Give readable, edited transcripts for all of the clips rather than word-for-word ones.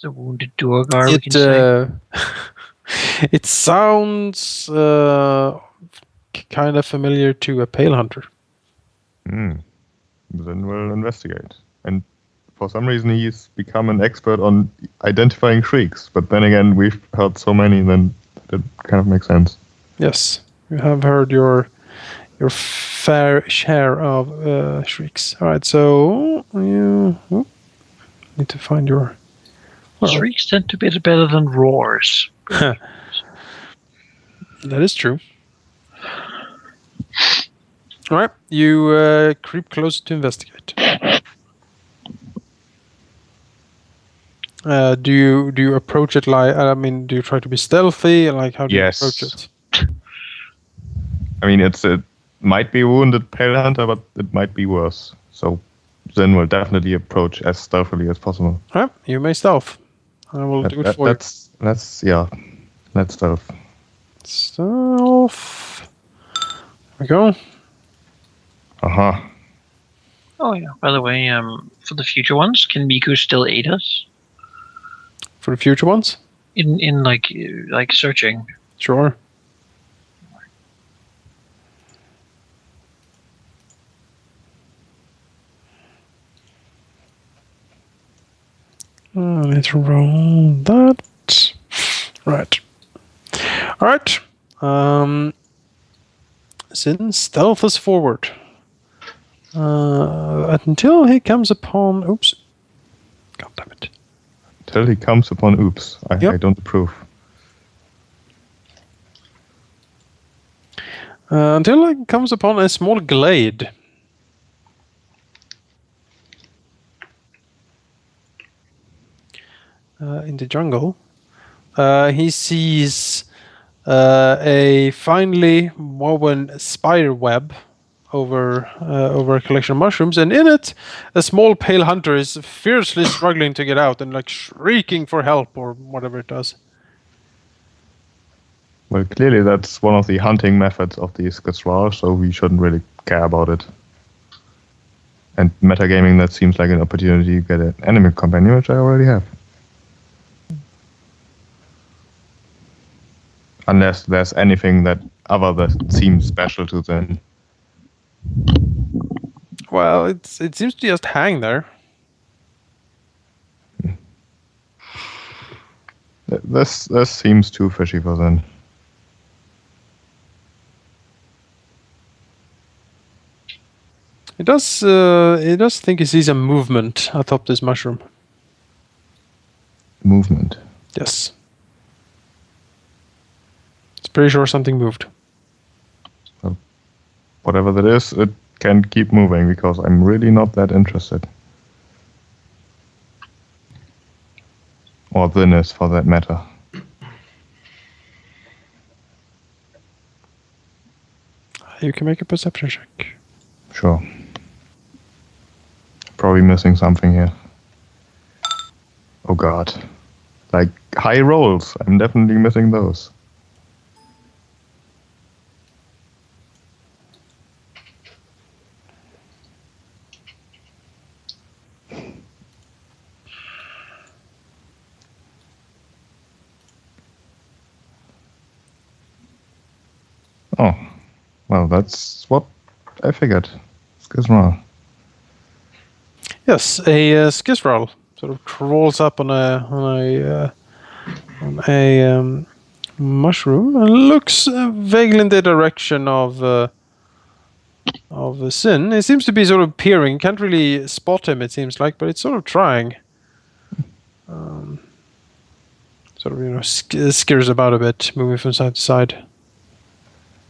The wounded Duergar, we can say. It sounds kind of familiar to a Pale Hunter. Then we'll investigate. And for some reason, he's become an expert on identifying shrieks. But then again, we've heard so many, then it kind of makes sense. Yes, you have heard your fair share of shrieks. All right, so you need to find your... Shrieks tend to be better than roars. That is true. All right, you creep closer to investigate. Do you approach it like? I mean, do you try to be stealthy? Like, how do you approach it? I mean, it might be a wounded Pale Hunter, but it might be worse. So then we'll definitely approach as stealthily as possible. All right, you may stealth. I will do it for you. Let's stealth. Stealth. There we go. Oh yeah. By the way, for the future ones, can Miku still aid us? For the future ones? In like searching. Sure. Let's roll that. Right. All right. Zyn stealths forward until he comes upon. Oops. God damn it. Until he comes upon. Oops. I don't approve. Until he comes upon a small glade. In the jungle, he sees a finely woven spider web over a collection of mushrooms, and in it, a small Pale Hunter is fiercely struggling to get out and like shrieking for help or whatever it does. Well, clearly that's one of the hunting methods of the Skithral, so we shouldn't really care about it. And metagaming, that seems like an opportunity to get an enemy companion, which I already have. Unless there's anything that seems special to them. Well, it seems to just hang there. This seems too fishy for them. It does think he sees a movement atop this mushroom. Movement? Yes. It's pretty sure something moved. Well, whatever that is, it can keep moving because I'm really not that interested. Or thinness, for that matter. You can make a perception check. Sure. Probably missing something here. Oh god. Like high rolls. I'm definitely missing those. Oh. Well, that's what I figured. Skithral. Yes, a Skithral sort of crawls up on a mushroom and looks vaguely in the direction of Zyn. It seems to be sort of peering. Can't really spot him, it seems like, but it's sort of trying. Sort of, skirs about a bit, moving from side to side.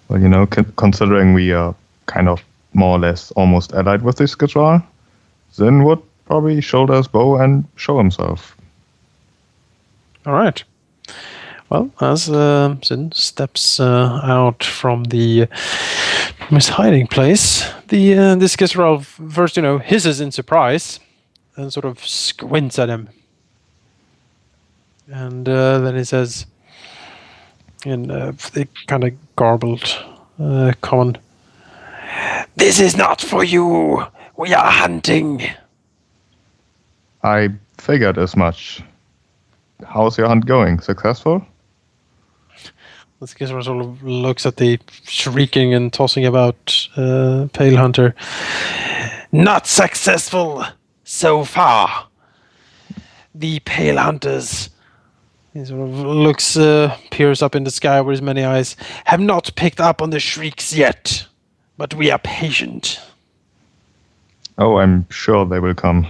Well, considering we are kind of more or less almost allied with this Skithral, Zyn would probably shoulder his bow and show himself. All right. Well, as Zyn steps out from his hiding place, this Skithral first, hisses in surprise and sort of squints at him. And then he says, in the kind of garbled common, "This is not for you. We are hunting." I figured as much. how's your hunt going? Successful? This guy sort of looks at the shrieking and tossing about Pale Hunter. Not successful so far. The Pale Hunters, he sort of looks, peers up in the sky with his many eyes, have not picked up on the shrieks yet, but we are patient. Oh, I'm sure they will come.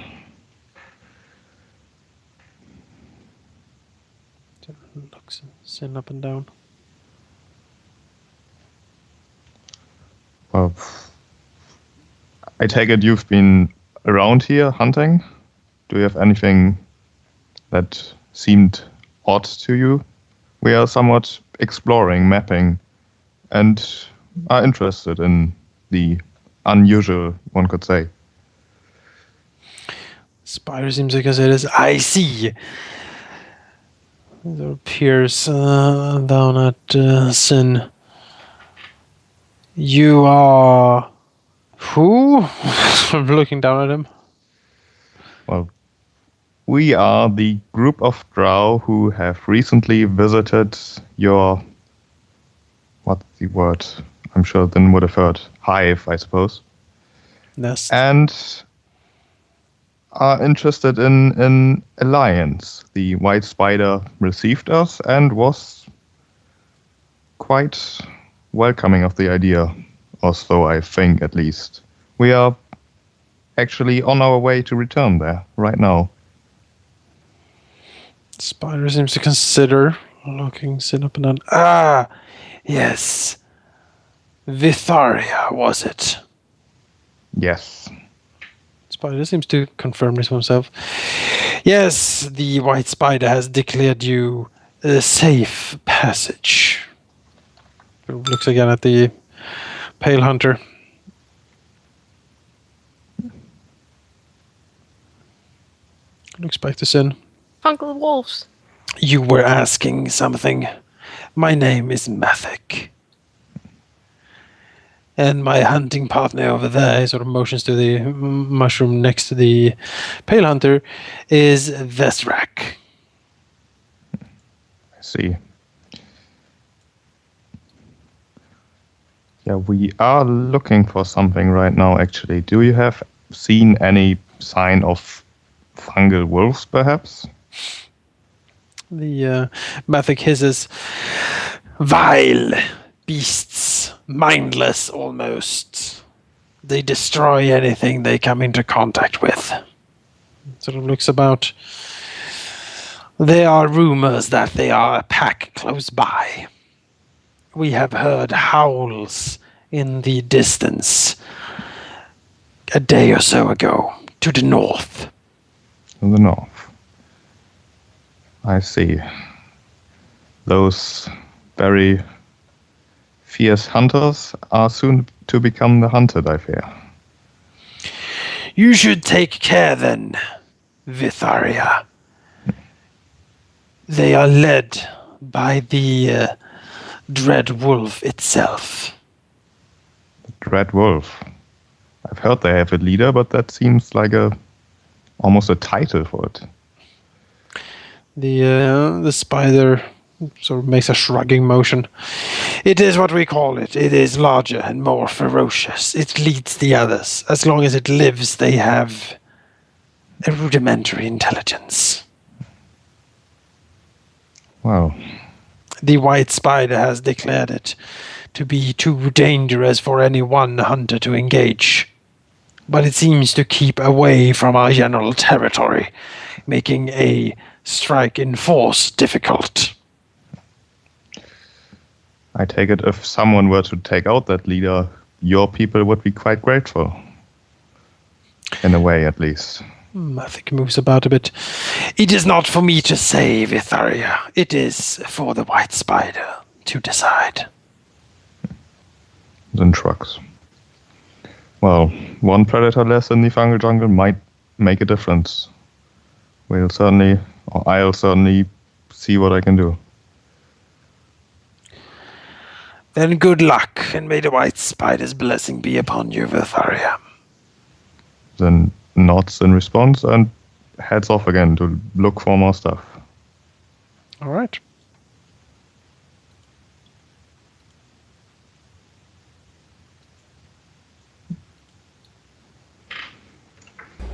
Looks Zyn up and down. Well, I take it you've been around here hunting. Do you have anything that seemed odd to you? We are somewhat exploring, mapping, and are interested in the unusual, one could say. Spider seems like I said is I see. There peers down at Zyn. You are who? I'm looking down at him. Well, we are the group of drow who have recently visited your, what's the word? I'm sure then would have heard. Hive, I suppose. Nest. And are interested in alliance. The white spider received us and was quite welcoming of the idea, or so I think at least. We are actually on our way to return there right now. Spider seems to consider looking Zyn up and down. Ah, yes. Vytharia, was it? Yes. Spider seems to confirm this himself. Yes, the white spider has declared you a safe passage. Looks again at the Pale Hunter. Looks back to Zyn. Fungal wolves. You were asking something. My name is Mathic. And my hunting partner over there, he sort of motions to the mushroom next to the Pale Hunter, is Vesrak. I see. Yeah, we are looking for something right now, actually. Do you have seen any sign of fungal wolves, perhaps? The Mathic hisses, vile beasts, mindless almost. They destroy anything they come into contact with. Sort of looks about. There are rumors that they are a pack close by. We have heard howls in the distance a day or so ago, to the north. To the north. I see. Those very fierce hunters are soon to become the hunted, I fear. You should take care then, Vytharia. They are led by the Dread Wolf itself. Dread Wolf. I've heard they have a leader, but that seems like almost a title for it. The spider sort of makes a shrugging motion. It is what we call it. It is larger and more ferocious. It leads the others. As long as it lives, they have a rudimentary intelligence. Wow. The white spider has declared it to be too dangerous for any one hunter to engage. But it seems to keep away from our general territory, making a strike in force difficult. I take it if someone were to take out that leader, your people would be quite grateful. In a way, at least. I think it moves about a bit. It is not for me to say, Vytharia. It is for the white spider to decide. Then shrugs. Well, one predator less in the fungal jungle might make a difference. I'll certainly see what I can do. Then good luck, and may the white spider's blessing be upon you, Vytharia. Then nods in response and heads off again to look for more stuff. All right.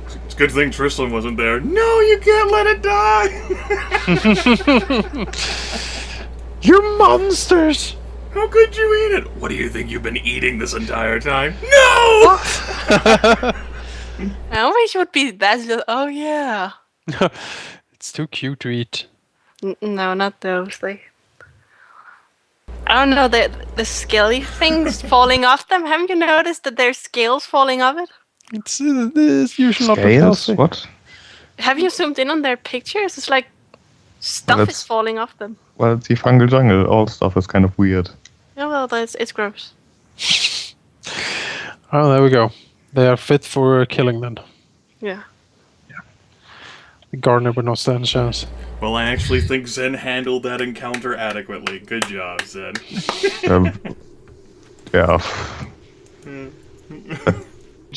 It's a good thing Tristan wasn't there. No, you can't let it die! You monsters! How could you eat it? What do you think you've been eating this entire time? No! I always would be that. Oh yeah. It's too cute to eat. No, not those. Like, I don't know the scaly things falling off them. Haven't you noticed that there's scales falling off it? It's usually not Scales? healthy. What? Have you zoomed in on their pictures? It's like stuff that's- is falling off them. Well, it's the fungal jungle. All stuff is kind of weird. Yeah, well, it's gross. Oh, there we go. They are fit for killing then. Yeah. The gardener would not stand a chance. Well, I actually think Zyn handled that encounter adequately. Good job, Zyn. Yeah.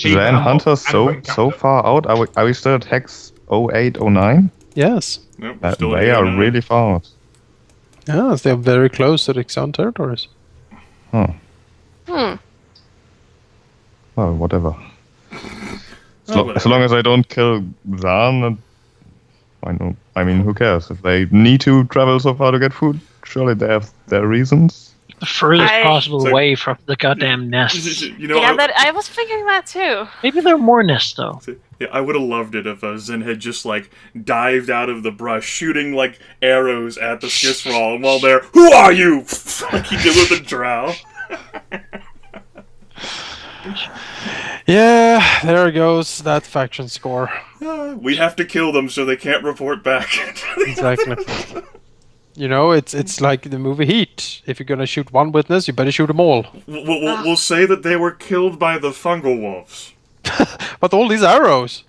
Then Hunter's so far out. Are we still at Hex 0809? Yes. Nope, we're still They at are 809. really far out. Yes, they are very close to the Xan territories. Huh. Hmm. Well, whatever. Oh, As long as I don't kill Zan, I mean, who cares? If they need to travel so far to get food, surely they have their reasons. The furthest possible So- way from the goddamn nests. You know, Yeah, I was figuring that too. Maybe there are more nests, though. yeah, I would have loved it if Zyn had just, like, dived out of the brush, shooting, like, arrows at the Skisral, and while they're, "Who are you?" like he did with the drow. Yeah, there goes that faction score. We have to kill them so they can't report back. Exactly. You know, it's like the movie Heat. If you're gonna shoot one witness, you better shoot them all. We'll say that they were killed by the fungal wolves. But all these arrows.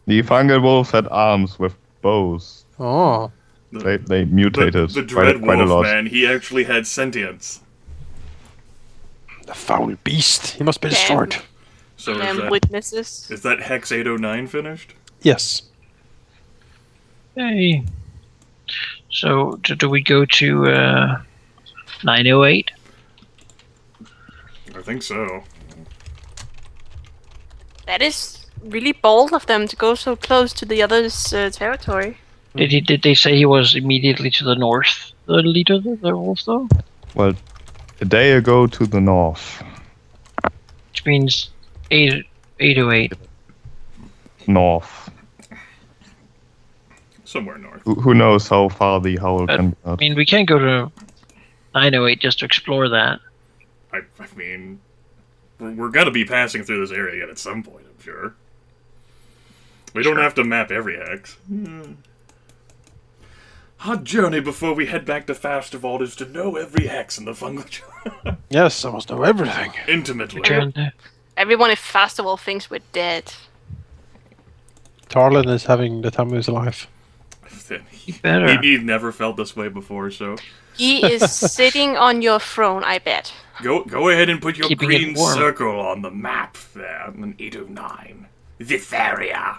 The fungal wolves had arms with bows. Oh, They mutated The dread quite a wolf, lot. man, he actually had sentience. the foul beast. He must be Damn. destroyed. So And witnesses. is that Hex 809 finished? Yes. Hey. So, do we go to 908? I think so. That is really bold of them to go so close to the other's territory. Did they say he was immediately to the north, the leader, the wolf, though? Well, a day ago to the north. Which means 808. North. Somewhere north. Who knows how far the howl can be I out. mean, we can't go to 908 just to explore that. I mean, we're gonna be passing through this area again at some point, I'm sure. We don't have to map every hex. Our journey before we head back to Fastervault is to know every hex in the fungal Yes, I must know everything. intimately. Return to Everyone in Festival thinks we're dead. Tarlin is having the time of his life. better. He'd never felt this way before, so He is sitting on your throne, I bet. go ahead and put your Keeping it green warm. circle on the map there on 809. Vytharia.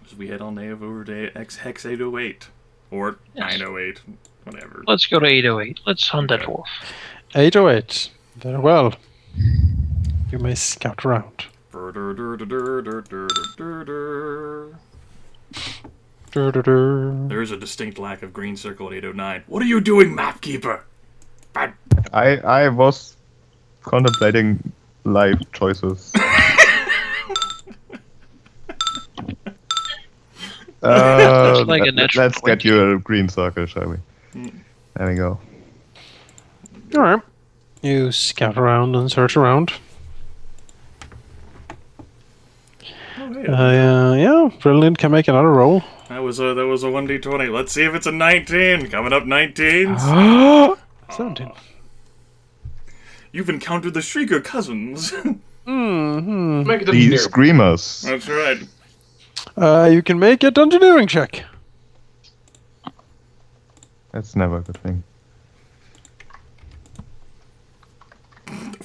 As we head on over to Hex 808. Or Yes. 908. Whatever. Let's go to 808. Let's hunt that Okay. wolf. 808. Very well. You may scout around. There is a distinct lack of green circle at 809. What are you doing, Mapkeeper? I was contemplating life choices. That's like a natural let's get 20. you a green circle, shall we? There we go. Alright. You scout around and search around. Yeah, Rilinid can make another roll. That was a 1d20. Let's see if it's a 19. Coming up 19s. 17. You've encountered the Shrieker cousins. Mm-hmm. Make it a The beer. screamers. That's right. You can make a dungeoneering check. That's never a good thing.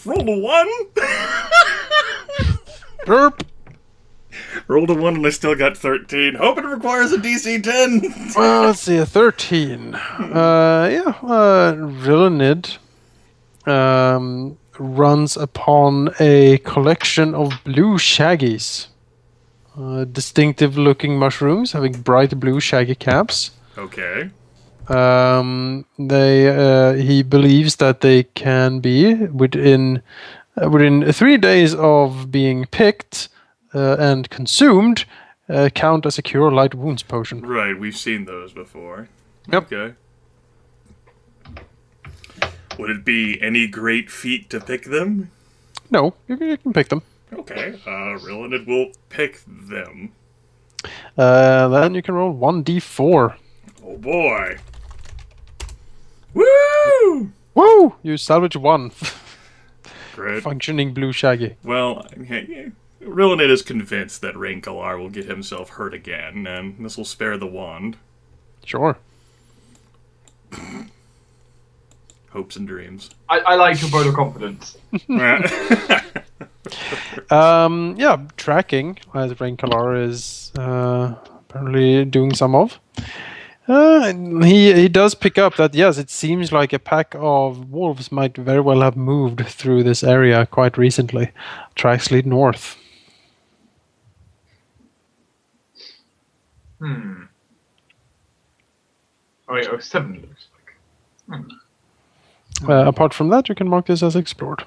Roll a 1. Derp. Rolled a 1 and I still got 13. Hope it requires a DC 10. Well, let's see, a 13. Rilinid runs upon a collection of blue shaggies. Distinctive-looking mushrooms having bright blue shaggy caps. Okay. He believes that they can be within 3 days of being picked and consumed, count as a cure light wounds potion. Right, we've seen those before. Yep. Okay. Would it be any great feat to pick them? No, you can pick them. Okay, Rilinid will pick them. Then you can roll 1d4. Oh boy. Woo! Woo! You salvage 1. Great. Functioning blue shaggy. Well, Rilinid is convinced that Rae'nkalar will get himself hurt again, and this will spare the wand. Sure. Hopes and dreams. I like your vote of confidence. Tracking, as Rae'nkalar is apparently doing some of. He does pick up that, yes, it seems like a pack of wolves might very well have moved through this area quite recently. Tracks lead north. Oh, wait, 7 looks like. Apart from that, you can mark this as explored.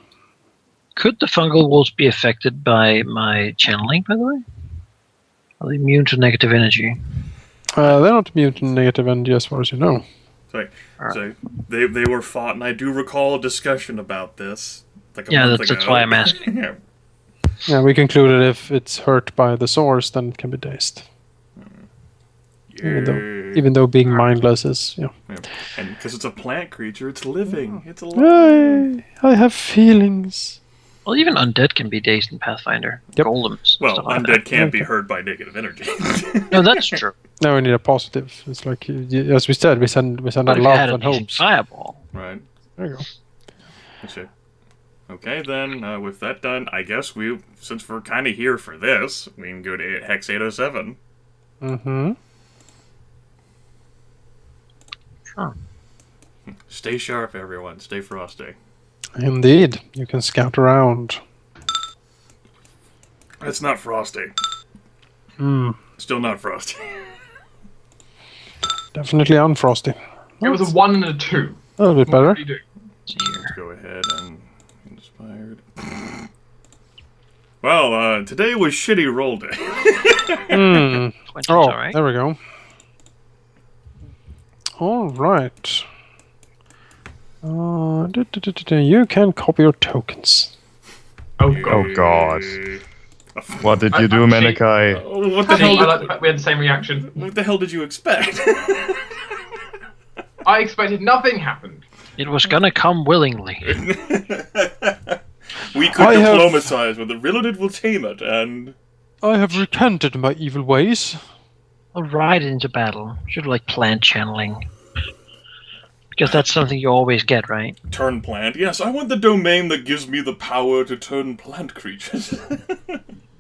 Could the fungal wolves be affected by my channeling, by the way? Are they immune to negative energy? They're not immune to negative energy as far as you know. So they were fought, and I do recall a discussion about this. Like a month that's ago. why I'm asking. Yeah. Yeah, we concluded if it's hurt by the source, then it can be dazed. Even though being mindless is, Yeah. And because it's a plant creature, it's living. It's alive. I have feelings. Well, even undead can be dazed in Pathfinder. Yep. Golems. Well, stuff like undead can't be hurt by negative energy. that. No, that's true. No, we need a positive. It's like, as we said, we send But our if you love had and a decent hopes. Right. fireball. There you go. That's it. Okay, then, with that done, I guess since we're kind of here for this, we can go to Hex 807. Mm-hmm. Sure. Stay sharp, everyone. Stay frosty. Indeed. You can scout around. It's not frosty. Still not frosty. Definitely unfrosty. It was a 1 and a 2. A little bit better. What do you do? Let's go ahead and inspired. Well, today was shitty roll day. 20's alright. There we go. All right. You can copy your tokens. Oh, God. Oh god. What did you do, Manaki? What the hell? I like the fact we had the same reaction. What the hell did you expect? I expected nothing happened. It was gonna come willingly. We could diplomatize, but the Rilinid will tame it, and... I have recanted my evil ways. I'll ride into battle. Should like plant channeling. Because that's something you always get, right? Turn plant. Yes, I want the domain that gives me the power to turn plant creatures.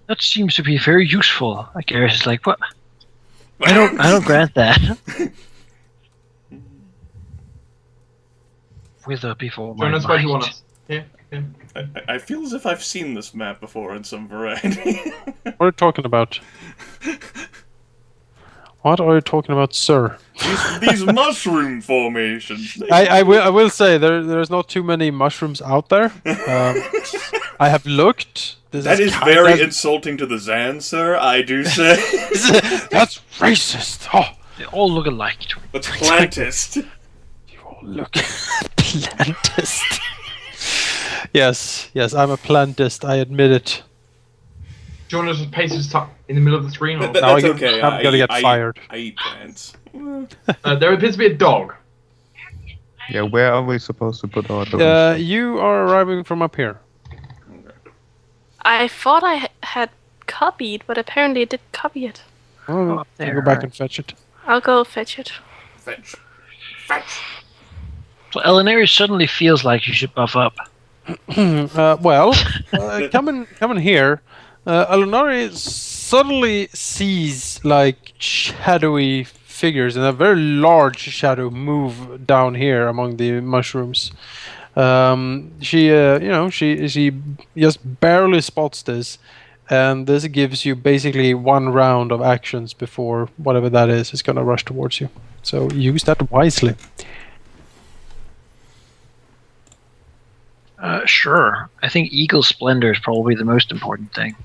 That seems to be very useful. Like Garrus is like, what? I don't grant that. Wither before my Jonas, where do you mind. want us? Here? Here? I feel as if I've seen this map before in some variety. What are you talking about? What are you talking about, sir? These mushroom formations. I will say there's not too many mushrooms out there. I have looked. That is very insulting to the Zan, sir, I do say. That's racist. Oh, They all look alike. That's plantist. you all look plantist. Yes, I'm a plantist. I admit it. Jonas just paces up in the middle of the screen. Or? That's okay. I'm gonna get fired. I eat plants. There appears to be a dog. Yeah, where are we supposed to put our dogs? You are arriving from up here. I thought I had copied, but apparently I didn't copy it. Oh, up I'll there. go back and fetch it. I'll go fetch it. Fetch. So Alauneari suddenly feels like you should buff up. Come in here. Alauneari suddenly sees like shadowy figures and a very large shadow move down here among the mushrooms. She just barely spots this, and this gives you basically one round of actions before whatever that is going to rush towards you. So use that wisely. Sure. I think Eagle Splendor is probably the most important thing.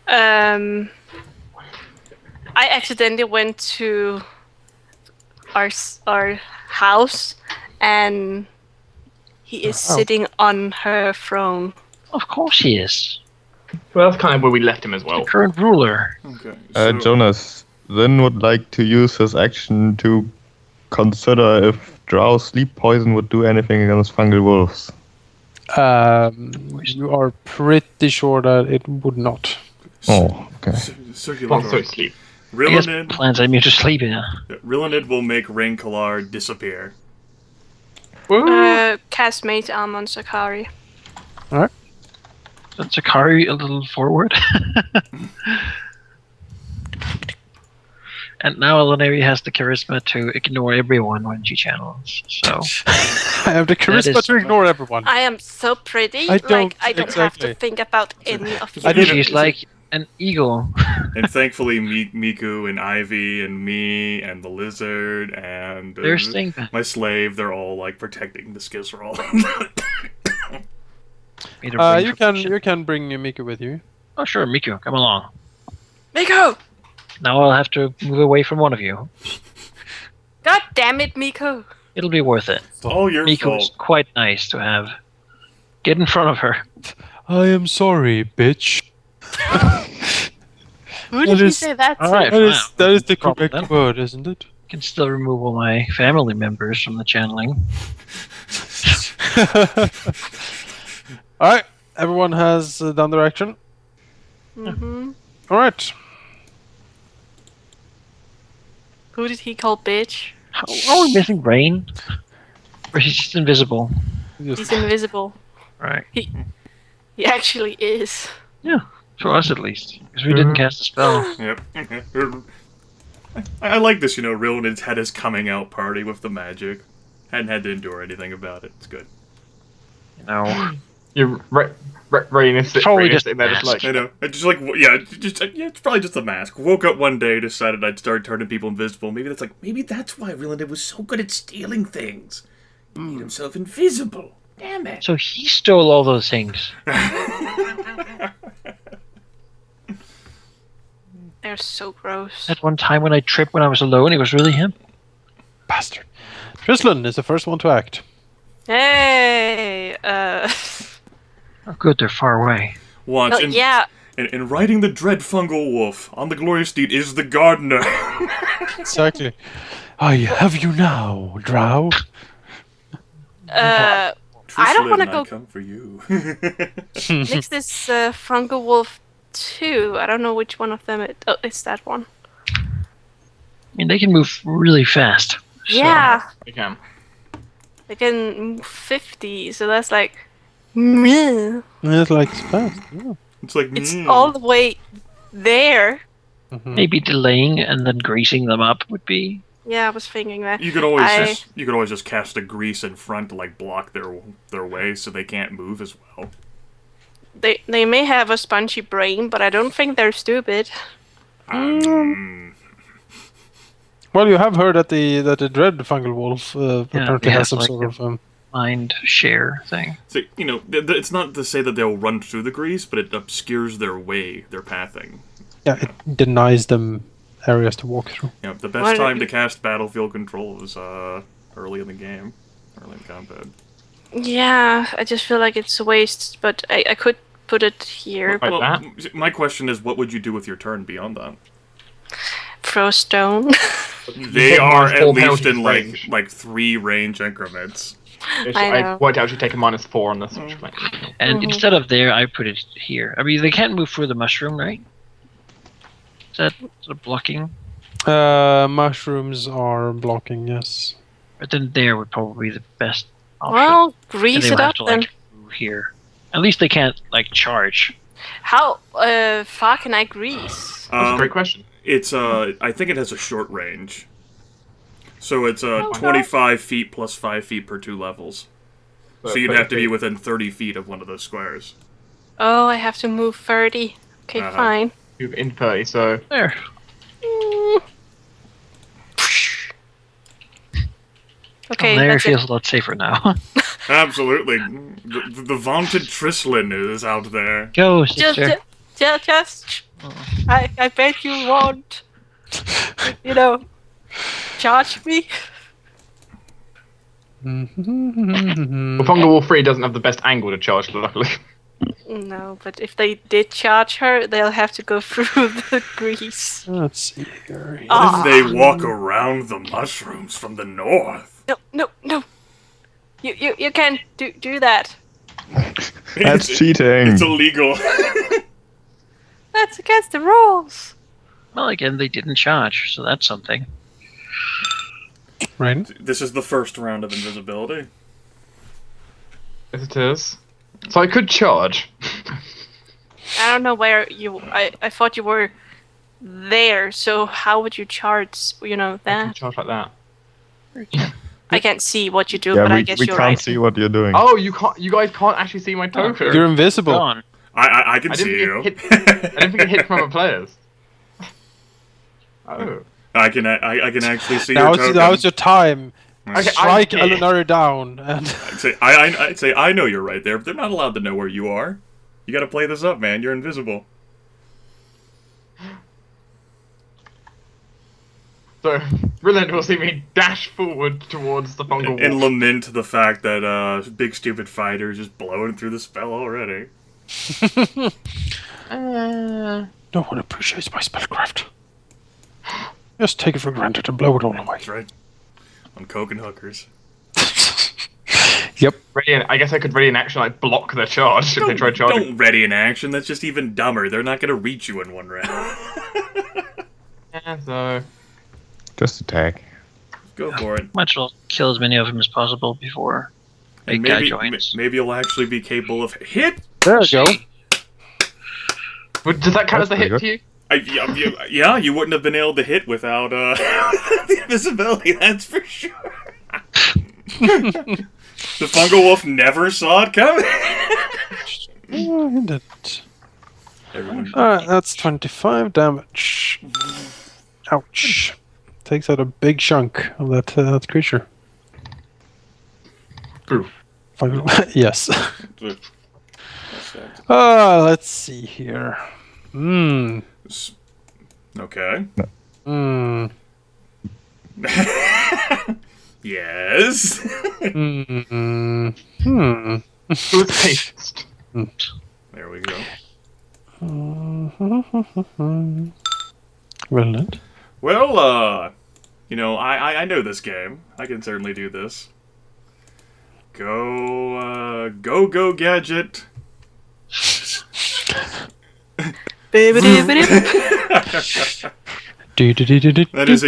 I accidentally went to our house, and he is sitting on her throne. Of course he is. Well, that's kind of where we left him as well. The current ruler. Okay. Jonas then would like to use his action to consider if Drow sleep poison would do anything against fungal wolves. You are pretty sure that it would not. Oh, okay. Circular. So sleep. I guess Rilinid, plants immune to sleep, yeah. Rilinid will make Rae'nkalar disappear. Cast Mage Arm on Sakari. That's Sakari a little forward. And now Alauneari has the charisma to ignore everyone when she channels. So I have the charisma to ignore everyone. I am so pretty. I don't have exactly. to think about any of you. I don't- she's like an eagle. And thankfully, Miku and Ivy and me and the lizard and They're staying back. my slave, they're all like protecting the Skizral. Made a break You for can bring Miku with you. Oh sure, Miku, come along. Miko! Now I'll have to move away from one of you. God damn it, Miko! It'll be worth it. All your Miku is fault. quite nice to have. Get in front of her. I am sorry, bitch. Who did That you is- say that to? Alright. That is the Problem correct then. word, isn't it? I can still remove all my family members from the channeling. Alright, everyone has done their action. Mm-hmm. Alright. Who did he call bitch? How are we missing Rain? Or he's just invisible? He's invisible. Right. He actually is. Yeah. For us at least. Because we didn't cast a spell. Yep. I like this, Rilinid's had his coming out party with the magic. Hadn't had to endure anything about it. It's good. You know. You're Rain is Probably just sitting there just mask. like, I know. I just it's probably just a mask. Woke up one day, decided I'd start turning people invisible. Maybe that's why Rilinid was so good at stealing things. He made himself invisible. Damn it. So he stole all those things. They're so gross. At one time when I tripped when I was alone, it was really him. Bastard. Trislin is the first one to act. Hey! Oh good, they're far away. Once, Well, yeah. in riding the dread fungal wolf, on the glorious steed is the gardener. Exactly. I have you now, Drow. I don't want to Trislin, go I come for you. next is Fungal Wolf 2. I don't know which one of them it's that one. I mean, they can move really fast. So- Yeah, you can. they can move 50, so that's like... meh. It's like it's fast. Yeah. It's like It's all the way there. Mhm. Maybe delaying and then greasing them up would be. Yeah, I was thinking that. You could always just cast a grease in front to like block their way so they can't move as well. They may have a spongy brain, but I don't think they're stupid. Well, you have heard that the dread fungal wolf apparently they has have, some like, sort of Mind share thing. So it's not to say that they'll run through the grease, but it obscures their way, their pathing. it denies them areas to walk through. The best What- time to cast battlefield control is early in the game, early in combat. Yeah, I just feel like it's a waste, but I could put it here. Like Well, that? my question is, what would you do with your turn beyond that? Throw a stone. They take are minus at 4 least penalties in range. like 3 range increments. I I know. worked out you take a -4 on this. Which makes And Mhm. instead of there, I put it here. I mean, they can't move through the mushroom, right? Is that sort of blocking? Mushrooms are blocking, yes. But then there would probably be the best option. Well, And grease they it would have up to then. like move here. At least they can't like charge. How far can I grease? That's a great question. It's I think it has a short range. So it's Oh, 25 feet plus 5 feet per 2 levels. So you'd have to be within 30 feet of one of those squares. Oh, I have to move 30. Okay, Uh-huh. fine. Move in 30, so There. Okay, There that's feels it. a lot safer now. Absolutely. The vaunted Trislin is out there. Go, Just, sister. just. I bet you won't. You know, charge me. the Fungal Wall 3 doesn't have the best angle to charge, luckily. No, but if they did charge her, they'll have to go through the grease. Let's see here. What if they walk around the mushrooms from the north? No. You can't do that. That's cheating. It's illegal. That's against the rules. Well, again, they didn't charge, so that's something. Right. This is the first round of invisibility. Yes, it is. So I could charge. I don't know where you. I thought you were there. So how would you charge? You know I can that. charge like that. I can't see what you do, Yeah, but I we guess can't you're right. see what you're doing. Oh, you can't. You guys can't actually see my token. You're invisible. Gone. I can I see didn't you. think I didn't think it hit from other players. Oh. I can actually see Now's your token. now's your time. Okay, Strike I'm here. Alauneari down and I'd say I know you're right there, but they're not allowed to know where you are. You gotta play this up, man. You're invisible. So, Rilinid will see me dash forward towards the Fungal And Wall. lament the fact that big stupid fighter is just blowing through the spell already. no one appreciates my spellcraft. Just take it for granted and blow it all away. That's right. On coke and hookers. Yep. I guess I could ready in action, like block their charge if they try charging. Don't ready in action. That's just even dumber. They're not gonna reach you in one round. Yeah, so Just attack. Go for it. Might as well kill as many of them as possible before And big guy maybe joins. maybe you'll actually be capable of hit. There we go. But does that count as a That's hit pretty to you? Yeah, you wouldn't have been able to hit without the invisibility. That's for sure. The Fungal Wolf never saw it coming. Oh, he didn't. Everyone, Alright, that's 25 damage. Ouch. Takes out a big chunk of that creature. Proof. Yes. Let's see here. Okay. Yes. Good taste. There we go. Rilinid. Well, you know, I know this game. I can certainly do this. Go, gadget. That is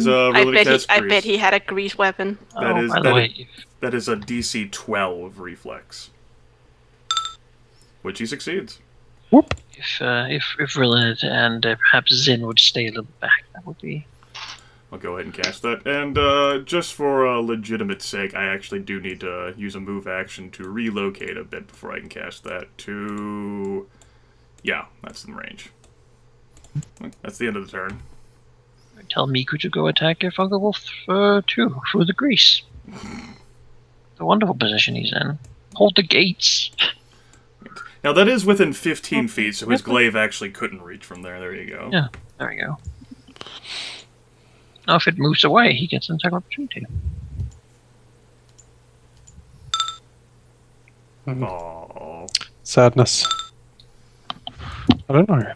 a really I bet he had a grease weapon. By the way, that is a DC 12 reflex, which he succeeds. Whoop. if Rilinid and perhaps Zyn would stay a little back, that would be. I'll go ahead and cast that. And just for legitimate sake, I actually do need to use a move action to relocate a bit before I can cast that to... Yeah, that's in range. That's the end of the turn. Tell Miku to go attack your Fungal Wolf too, through the grease. The wonderful position he's in. Hold the gates. Now that is within 15 feet, so his glaive actually couldn't reach from there. There you go. Yeah, there we go. Now if it moves away, he gets an attack opportunity. Aww. Sadness. I don't know.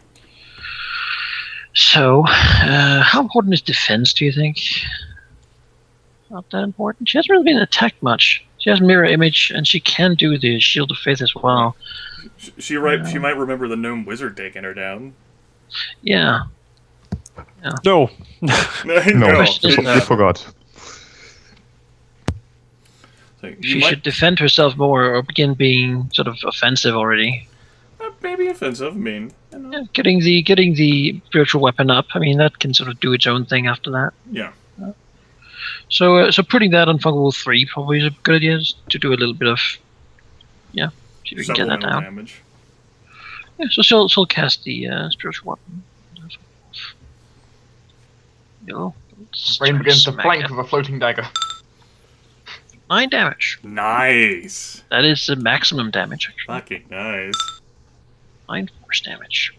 So, how important is defense, do you think? Not that important. She hasn't really been attacked much. She has mirror image, and she can do the Shield of Faith as well. She might remember the gnome wizard taking her down. Yeah. No. No, Question is, you forgot. So She should defend herself more or begin being sort of offensive already. maybe offensive. I mean, you know. Yeah, getting the spiritual weapon up. I mean, that can sort of do its own thing after that. Yeah. So putting that on fungal 3 probably is a good idea, just to do a little bit of, see if we can get that Supplemental down. damage. Yeah, so she'll cast the spiritual weapon. Rain begins to Smack flank it. with a floating dagger. 9 damage. Nice. That is the maximum damage, actually. Fucking nice. 9 force damage.